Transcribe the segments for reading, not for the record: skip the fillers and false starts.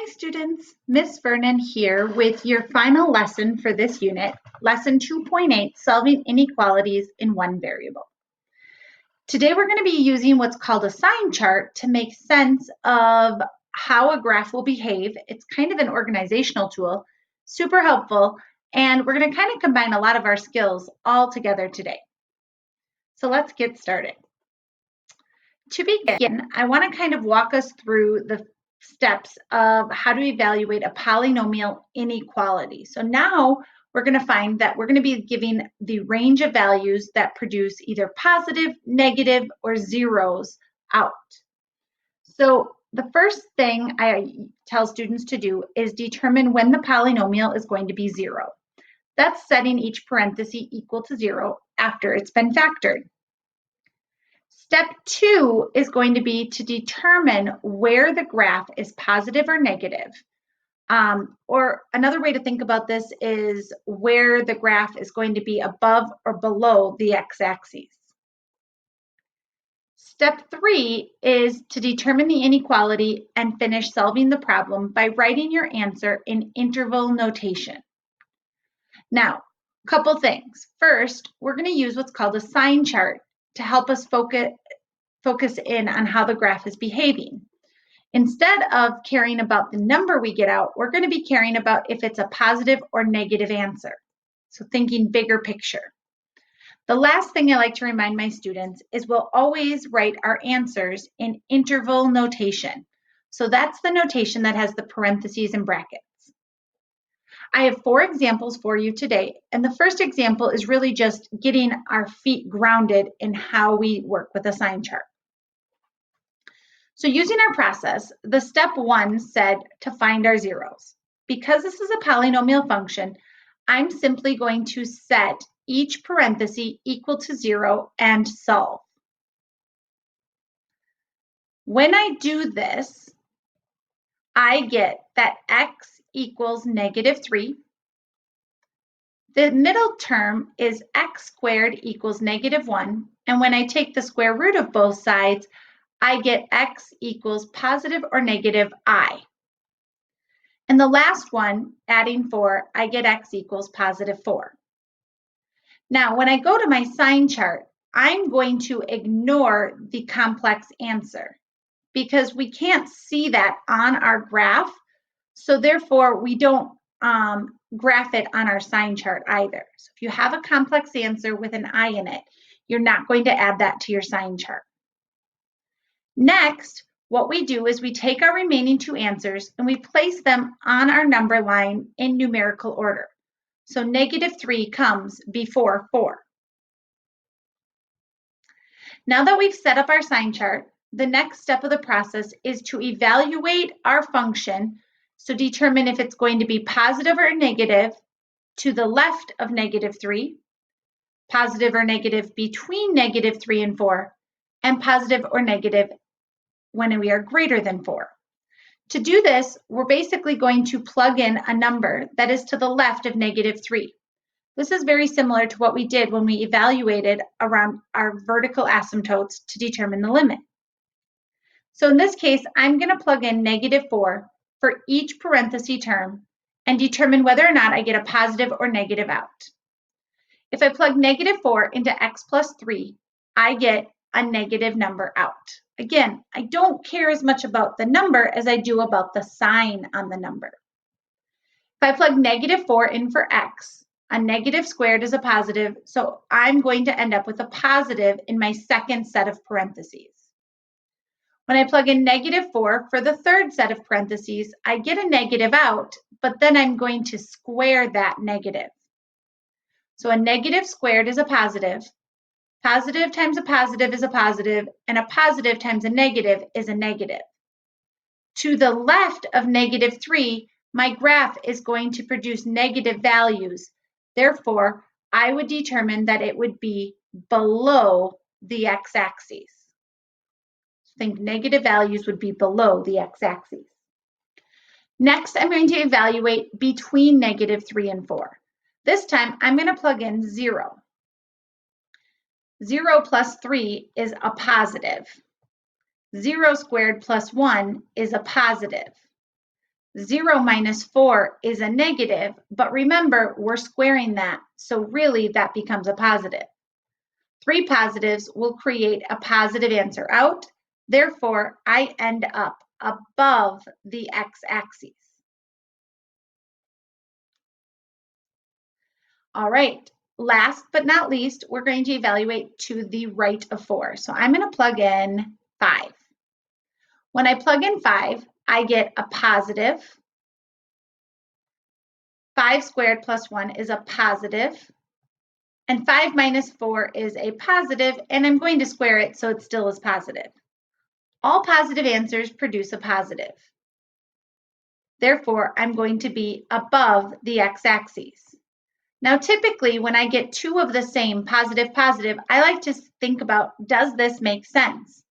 Hi students, Miss Vernon here with your final lesson for this unit, lesson 2.8, solving inequalities in one variable. Today we're going to be using what's called a sign chart to make sense of how a graph will behave. It's kind of an organizational tool, super helpful, and we're going to kind of combine a lot of our skills all together today. So let's get started. To begin, I want to kind of walk us through the steps of how to evaluate a polynomial inequality. So now we're going to find that we're going to be giving the range of values that produce either positive, negative, or zeros out. So the first thing I tell students to do is determine when the polynomial is going to be 0. That's setting each parenthesis equal to 0 after it's been factored. Step 2 is going to be to determine where the graph is positive or negative. Or another way to think about this is where the graph is going to be above or below the x-axis. Step 3 is to determine the inequality and finish solving the problem by writing your answer in interval notation. Now, a couple things. First, we're going to use what's called a sign chart to help us focus in on how the graph is behaving. Instead of caring about the number we get out, we're going to be caring about if it's a positive or negative answer. So thinking bigger picture. The last thing I like to remind my students is we'll always write our answers in interval notation. So that's the notation that has the parentheses and brackets. I have 4 examples for you today, and the first example is really just getting our feet grounded in how we work with a sign chart. So using our process, the step 1 said to find our zeros. Because this is a polynomial function, I'm simply going to set each parenthesis equal to 0 and solve. When I do this, I get that x equals -3. The middle term is x squared equals -1, and when I take the square root of both sides, I get x equals positive or negative I. And the last one, adding 4, I get x equals positive 4. Now, when I go to my sign chart, I'm going to ignore the complex answer because we can't see that on our graph. So therefore, we don't graph it on our sign chart either. So if you have a complex answer with an I in it, you're not going to add that to your sign chart. Next, what we do is we take our remaining 2 answers and we place them on our number line in numerical order. So -3 comes before 4. Now that we've set up our sign chart, the next step of the process is to evaluate our function, so determine if it's going to be positive or negative to the left of -3, positive or negative between -3 and 4, and positive or negative when we are greater than 4. To do this, we're basically going to plug in a number that is to the left of -3. This is very similar to what we did when we evaluated around our vertical asymptotes to determine the limit. So in this case, I'm going to plug in -4 for each parenthesis term and determine whether or not I get a positive or negative out. If I plug -4 into x plus 3, I get a negative number out. Again, I don't care as much about the number as I do about the sign on the number. If I plug -4 in for x, a negative squared is a positive, so I'm going to end up with a positive in my second set of parentheses. When I plug in -4 for the third set of parentheses, I get a negative out, but then I'm going to square that negative. So a negative squared is a positive. Positive times a positive is a positive, and a positive times a negative is a negative. To the left of -3, my graph is going to produce negative values. Therefore, I would determine that it would be below the x-axis. Think negative values would be below the x-axis. Next, I'm going to evaluate between -3 and 4. This time, I'm going to plug in 0. 0 plus 3 is a positive. 0 squared plus 1 is a positive. 0 minus 4 is a negative, but remember, we're squaring that, so really that becomes a positive. 3 positives will create a positive answer out. Therefore, I end up above the x-axis. All right, last but not least, we're going to evaluate to the right of 4. So I'm going to plug in 5. When I plug in 5, I get a positive. 5 squared plus 1 is a positive. And 5 minus 4 is a positive, and I'm going to square it so it still is positive. All positive answers produce a positive. Therefore, I'm going to be above the x-axis. Now, typically, when I get two of the same, positive, positive, I like to think about, does this make sense?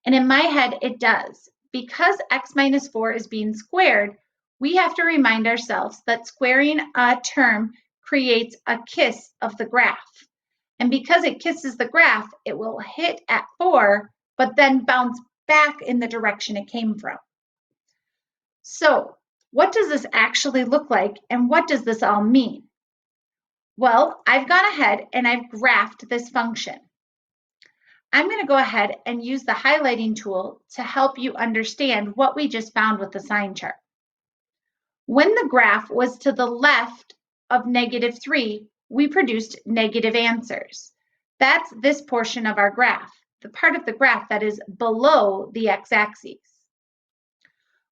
And in my head, it does. Because x minus 4 is being squared, we have to remind ourselves that squaring a term creates a kiss of the graph. And because it kisses the graph, it will hit at 4, but then bounce back in the direction it came from. So, what does this actually look like, and what does this all mean? Well, I've gone ahead and I've graphed this function. I'm going to go ahead and use the highlighting tool to help you understand what we just found with the sign chart. When the graph was to the left of -3, we produced negative answers. That's this portion of our graph, the part of the graph that is below the x-axis.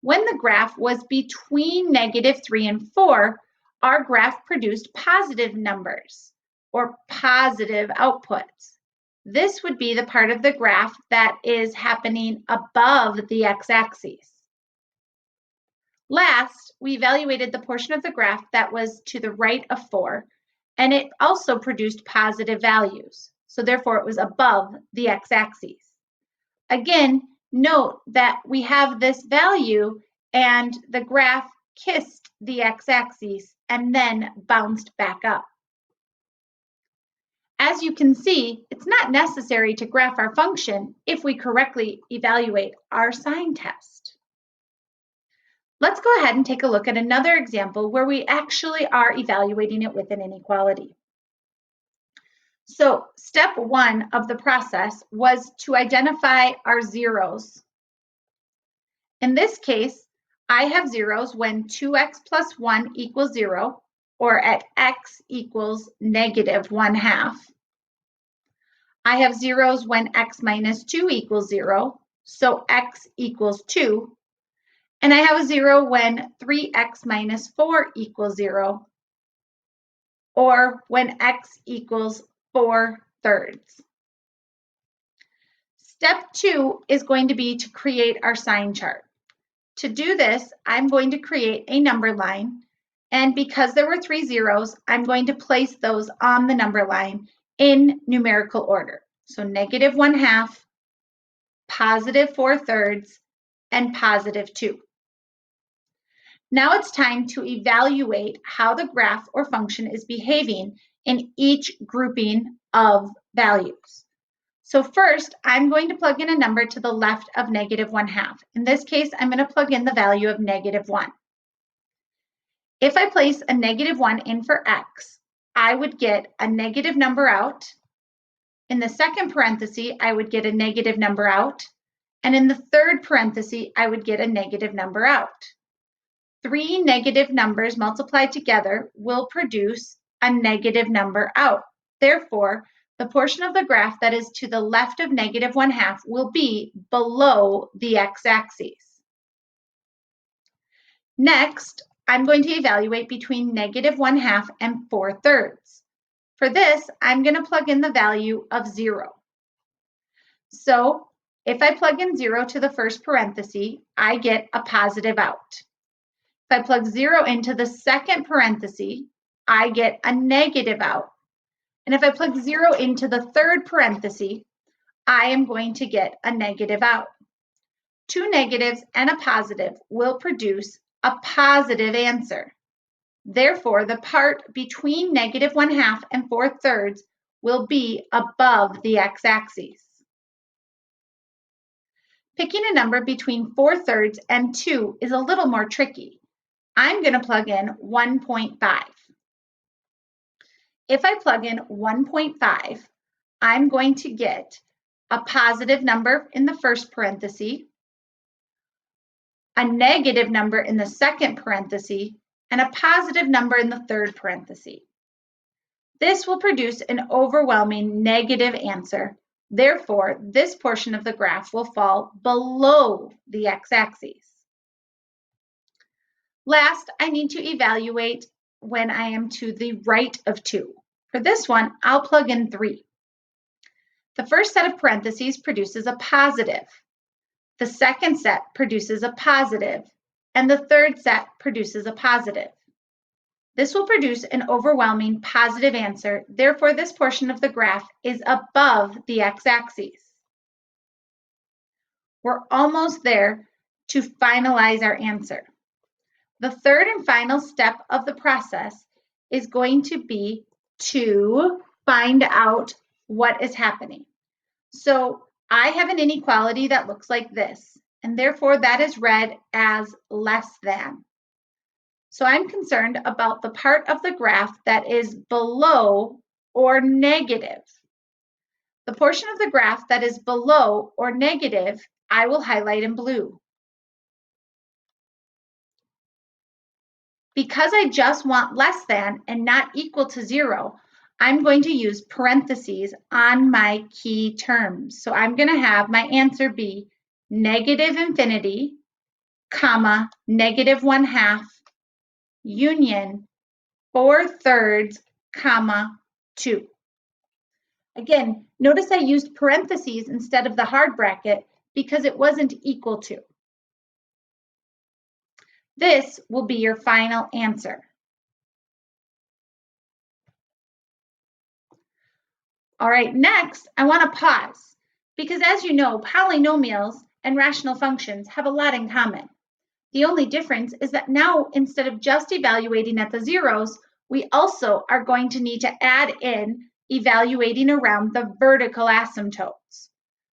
When the graph was between -3 and 4, our graph produced positive numbers or positive outputs. This would be the part of the graph that is happening above the x-axis. Last, we evaluated the portion of the graph that was to the right of 4, and it also produced positive values. So therefore, it was above the x-axis. Again, note that we have this value and the graph kissed the x-axis and then bounced back up. As you can see, it's not necessary to graph our function if we correctly evaluate our sign test. Let's go ahead and take a look at another example where we actually are evaluating it with an inequality. So step 1 of the process was to identify our zeros. In this case, I have zeros when 2x plus 1 equals 0, or at x equals -1/2. I have zeros when x minus 2 equals 0, so x equals 2. And I have a 0 when 3x minus 4 equals 0, or when x equals 4/3. Step 2 is going to be to create our sign chart. To do this, I'm going to create a number line, and because there were 3 zeros, I'm going to place those on the number line in numerical order. So -1/2, +4/3, and +2. Now it's time to evaluate how the graph or function is behaving in each grouping of values. So first, I'm going to plug in a number to the left of -1/2. In this case, I'm going to plug in the value of -1. If I place a -1 in for x, I would get a negative number out. In the second parenthesis, I would get a negative number out. And in the third parenthesis, I would get a negative number out. 3 negative numbers multiplied together will produce a negative number out. Therefore, the portion of the graph that is to the left of -1/2 will be below the x-axis. Next, I'm going to evaluate between -1/2 and 4/3. For this, I'm going to plug in the value of 0. So if I plug in 0 to the first parenthesis, I get a positive out. If I plug 0 into the second parenthesis, I get a negative out. And if I plug 0 into the third parenthesis, I am going to get a negative out. 2 negatives and a positive will produce a positive answer. Therefore, the part between -1/2 and 4/3 will be above the x-axis. Picking a number between 4/3 and 2 is a little more tricky. I'm going to plug in 1.5. If I plug in 1.5, I'm going to get a positive number in the first parenthesis, a negative number in the second parenthesis, and a positive number in the third parenthesis. This will produce an overwhelming negative answer. Therefore, this portion of the graph will fall below the x-axis. Last, I need to evaluate when I am to the right of 2. For this one, I'll plug in 3. The first set of parentheses produces a positive. The second set produces a positive, and the third set produces a positive. This will produce an overwhelming positive answer. Therefore, this portion of the graph is above the x-axis. We're almost there to finalize our answer. The third and final step of the process is going to be to find out what is happening. So I have an inequality that looks like this, and therefore that is read as less than. So I'm concerned about the part of the graph that is below or negative. The portion of the graph that is below or negative, I will highlight in blue. Because I just want less than and not equal to 0, I'm going to use parentheses on my key terms. So I'm going to have my answer be negative infinity, comma, negative 1/2, union 4/3, comma, 2. Again, notice I used parentheses instead of the hard bracket because it wasn't equal to. This will be your final answer. All right, next, I want to pause because as you know, polynomials and rational functions have a lot in common. The only difference is that now, instead of just evaluating at the zeros, we also are going to need to add in evaluating around the vertical asymptotes.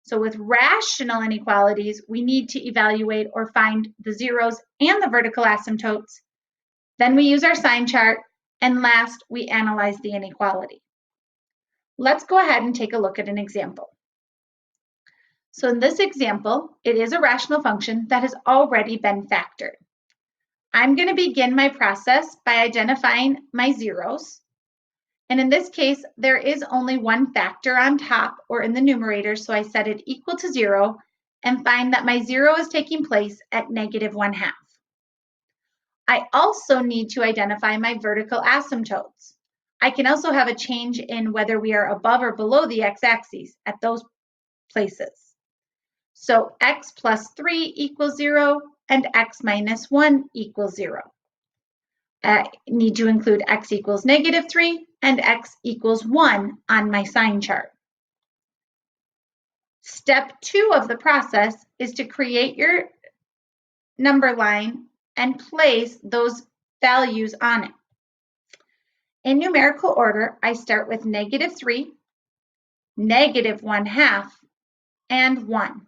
So with rational inequalities, we need to evaluate or find the zeros and the vertical asymptotes. Then we use our sign chart, and last, we analyze the inequality. Let's go ahead and take a look at an example. So in this example, it is a rational function that has already been factored. I'm going to begin my process by identifying my zeros. And in this case, there is only one factor on top or in the numerator, so I set it equal to 0 and find that my 0 is taking place at negative 1/2. I also need to identify my vertical asymptotes. I can also have a change in whether we are above or below the x-axis at those places. So x plus 3 equals 0 and x minus 1 equals 0. I need to include x equals negative 3 and x equals 1 on my sign chart. Step 2 of the process is to create your number line and place those values on it. In numerical order, I start with negative 3, negative 1/2, and 1.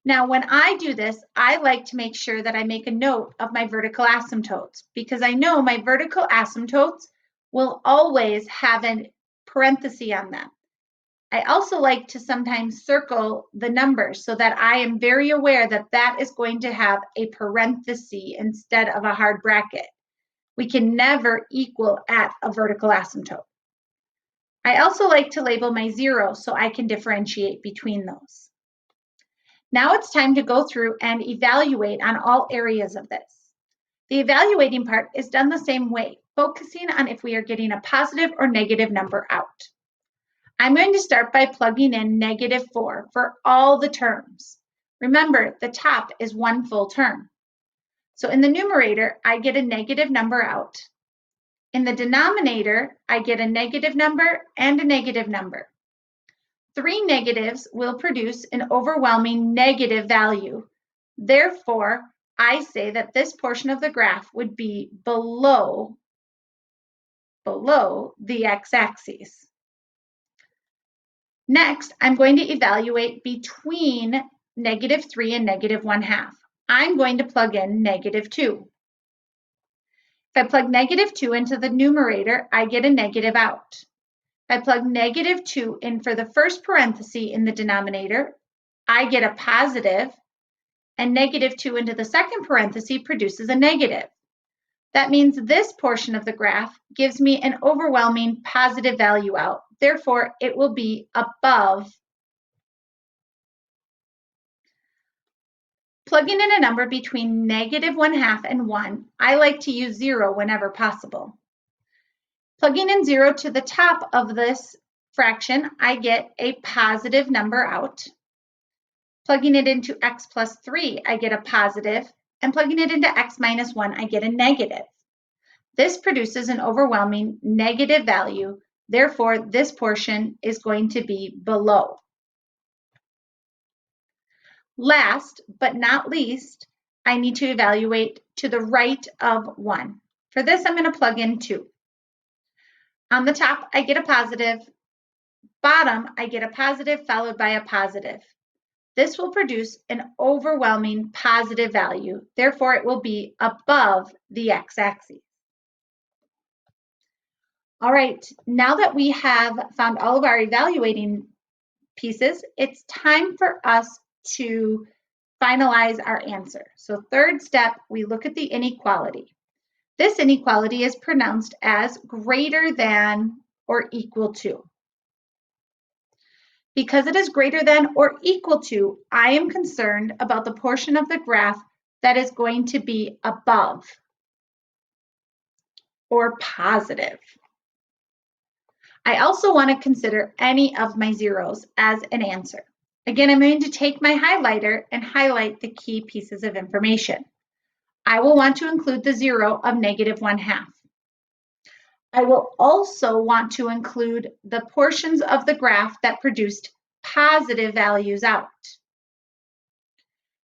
Now, when I do this, I like to make sure that I make a note of my vertical asymptotes because I know my vertical asymptotes will always have a parenthesis on them. I also like to sometimes circle the numbers so that I am very aware that that is going to have a parenthesis instead of a hard bracket. We can never equal at a vertical asymptote. I also like to label my zeros so I can differentiate between those. Now it's time to go through and evaluate on all areas of this. The evaluating part is done the same way, focusing on if we are getting a positive or negative number out. I'm going to start by plugging in negative 4 for all the terms. Remember, the top is one full term. So in the numerator, I get a negative number out. In the denominator, I get a negative number and a negative number. 3 negatives will produce an overwhelming negative value. Therefore, I say that this portion of the graph would be below the x-axis. Next, I'm going to evaluate between negative 3 and negative 1/2. I'm going to plug in negative 2. If I plug -2 into the numerator, I get a negative out. If I plug -2 in for the first parenthesis in the denominator, I get a positive, and -2 into the second parenthesis produces a negative. That means this portion of the graph gives me an overwhelming positive value out. Therefore, it will be above. Plugging in a number between -1/2 and 1, I like to use 0 whenever possible. Plugging in 0 to the top of this fraction, I get a positive number out. Plugging it into x plus 3, I get a positive, and plugging it into x minus 1, I get a negative. This produces an overwhelming negative value. Therefore, this portion is going to be below. Last but not least, I need to evaluate to the right of 1. For this, I'm going to plug in 2. On the top, I get a positive. Bottom, I get a positive followed by a positive. This will produce an overwhelming positive value. Therefore, it will be above the x-axis. All right, now that we have found all of our evaluating pieces, it's time for us to finalize our answer. So third step, we look at the inequality. This inequality is pronounced as greater than or equal to. Because it is greater than or equal to, I am concerned about the portion of the graph that is going to be above or positive. I also want to consider any of my zeros as an answer. Again, I'm going to take my highlighter and highlight the key pieces of information. I will want to include the 0 of -1/2. I will also want to include the portions of the graph that produced positive values out.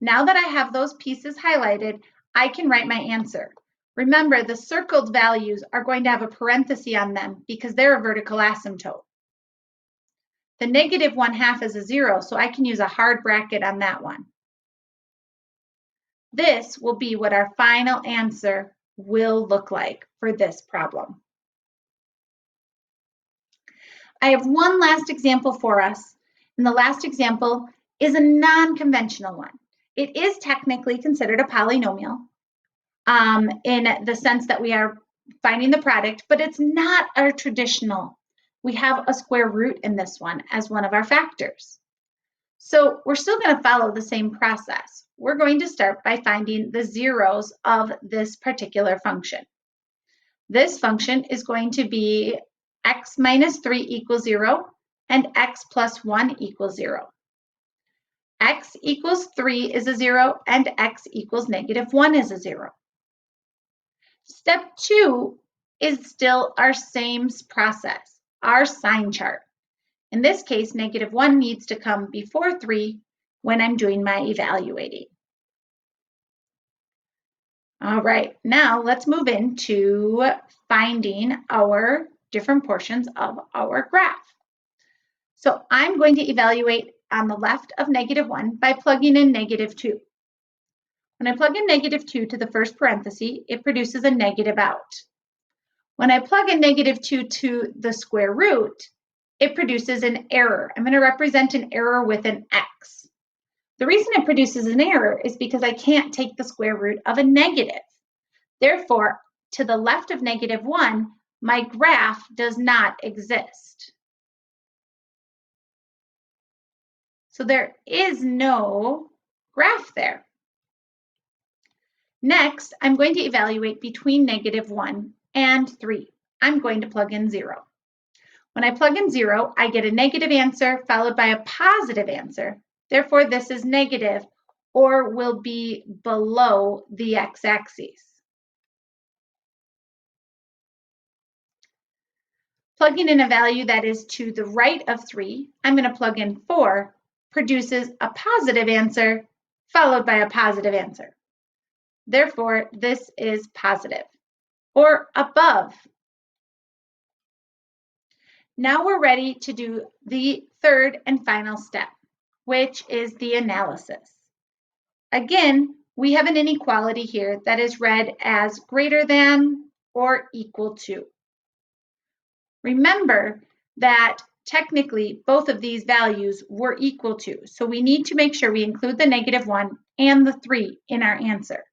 Now that I have those pieces highlighted, I can write my answer. Remember, the circled values are going to have a parenthesis on them because they're a vertical asymptote. The -1/2 is a 0, so I can use a hard bracket on that one. This will be what our final answer will look like for this problem. I have one last example for us, and the last example is a non-conventional one. It is technically considered a polynomial in the sense that we are finding the product, but it's not our traditional. We have a square root in this one as one of our factors. So we're still going to follow the same process. We're going to start by finding the zeros of this particular function. This function is going to be x minus 3 equals 0 and x plus 1 equals 0. X equals 3 is a 0 and x equals -1 is a 0. Step 2 is still our same process, our sign chart. In this case, -1 needs to come before 3 when I'm doing my evaluating. All right, now let's move into finding our different portions of our graph. So I'm going to evaluate on the left of -1 by plugging in -2. When I plug in -2 to the first parenthesis, it produces a negative out. When I plug in -2 to the square root, it produces an error. I'm going to represent an error with an X. The reason it produces an error is because I can't take the square root of a negative. Therefore, to the left of -1, my graph does not exist. So there is no graph there. Next, I'm going to evaluate between -1 and 3. I'm going to plug in 0. When I plug in 0, I get a negative answer followed by a positive answer. Therefore, this is negative or will be below the x-axis. Plugging in a value that is to the right of 3, I'm going to plug in 4, produces a positive answer followed by a positive answer. Therefore, this is positive or above. Now we're ready to do the third and final step, which is the analysis. Again, we have an inequality here that is read as greater than or equal to. Remember that technically both of these values were equal to, so we need to make sure we include the -1 and the 3 in our answer.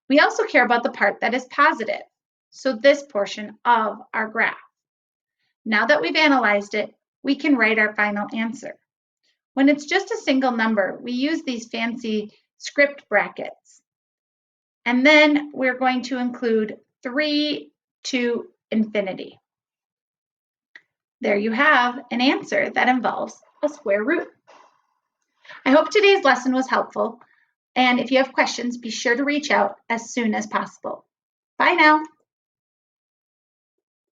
We also care about the part that is positive, so this portion of our graph. Now that we've analyzed it, we can write our final answer. When it's just a single number, we use these fancy script brackets. And then we're going to include 3 to infinity. There you have an answer that involves a square root. I hope today's lesson was helpful. And if you have questions, be sure to reach out as soon as possible. Bye now.